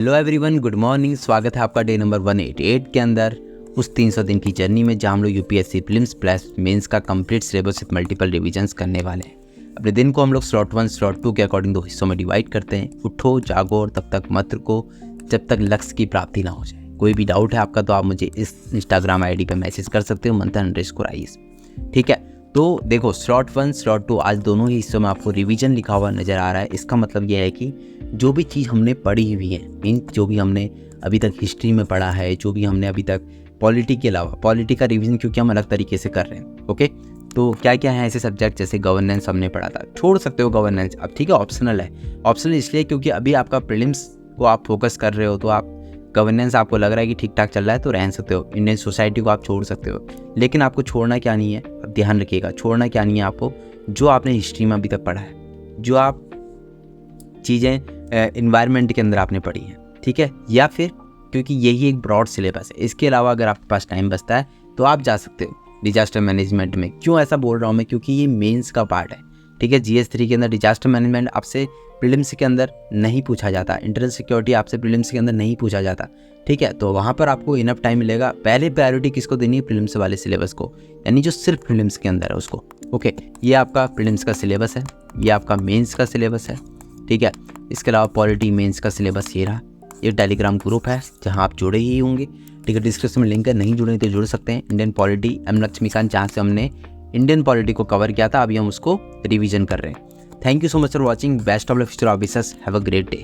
Hello everyone, good morning. स्वागत है आपका डे नंबर 188 के अंदर उस 300 दिन की जर्नी में जहाँ हम लोग यूपीएससी प्रीलिम्स प्लस मेंस का complete syllabus with multiple revisions करने वाले हैं। अपने दिन को हम लोग स्लॉट 1 स्लॉट 2 के अकॉर्डिंग 2 हिस्सों में डिवाइड करते हैं। उठो जागो और तब तक मत रुको जब तक लक्ष्य की प्राप्ति ना हो जाए। कोई भी डाउट है आपका तो आप मुझे इस इंस्टाग्राम आईडी पे मैसेज कर सकते हो, मंथन_आईएएस। ठीक है, तो देखो स्लॉट 1 स्लॉट 2 आज दोनों ही हिस्सों में आपको रिवीजन लिखा हुआ नज़र आ रहा है। इसका मतलब यह है कि जो भी चीज़ हमने पढ़ी हुई है, मीन जो भी हमने अभी तक हिस्ट्री में पढ़ा है, जो भी हमने अभी तक पॉलिटी के अलावा, पॉलिटी का रिवीजन क्योंकि हम अलग तरीके से कर रहे हैं। ओके, तो क्या क्या है ऐसे सब्जेक्ट, जैसे गवर्नेंस हमने पढ़ा था, छोड़ सकते हो गवर्नेंस अब। ठीक है, ऑप्शनल है। ऑप्शनल इसलिए क्योंकि अभी आपका प्रीलिम्स को आप फोकस कर रहे हो, तो आप गवर्नेंस आपको लग रहा है कि ठीक ठाक चल रहा है तो रह सकते हो। इंडियन सोसाइटी को आप छोड़ सकते हो, लेकिन आपको छोड़ना क्या नहीं है, अब ध्यान रखिएगा, छोड़ना क्या नहीं है आपको, जो आपने हिस्ट्री में अभी तक पढ़ा है, जो आप चीज़ें इन्वायरमेंट के अंदर आपने पढ़ी हैं, ठीक है, या फिर क्योंकि यही एक ब्रॉड सिलेबस है। इसके अलावा अगर आपके पास टाइम बचता है तो आप जा सकते हो डिजास्टर मैनेजमेंट में। क्यों ऐसा बोल रहा हूँ मैं, क्योंकि ये मेंस का पार्ट है। ठीक है, GS3 के अंदर डिजास्टर मैनेजमेंट आपसे प्रीलिम्स के अंदर नहीं पूछा जाता, इंटरनल सिक्योरिटी आपसे प्रीलिम्स के अंदर नहीं पूछा जाता। ठीक है, तो वहाँ पर आपको इनफ टाइम मिलेगा। पहले प्रायोरिटी किसको देनी है, प्रीलिम्स वाले सिलेबस को, यानी जो सिर्फ प्रीलिम्स के अंदर है उसको। ओके, ये आपका प्रीलिम्स का सिलेबस है, ये आपका मेंस का सिलेबस है। ठीक है, इसके अलावा पॉलिटी मेंस का सिलेबस ये रहा। ये टेलीग्राम ग्रुप है जहां आप जुड़े ही होंगे। ठीक है, डिस्क्रिप्शन में लिंक है, नहीं जुड़े तो जुड़ सकते हैं। इंडियन पॉलिटी लक्ष्मीकांत, जहाँ से हमने इंडियन पॉलिटी को कवर किया था, अभी हम उसको रिवीजन कर रहे हैं। Thank you so much for watching. Best of luck future officers, have a great day.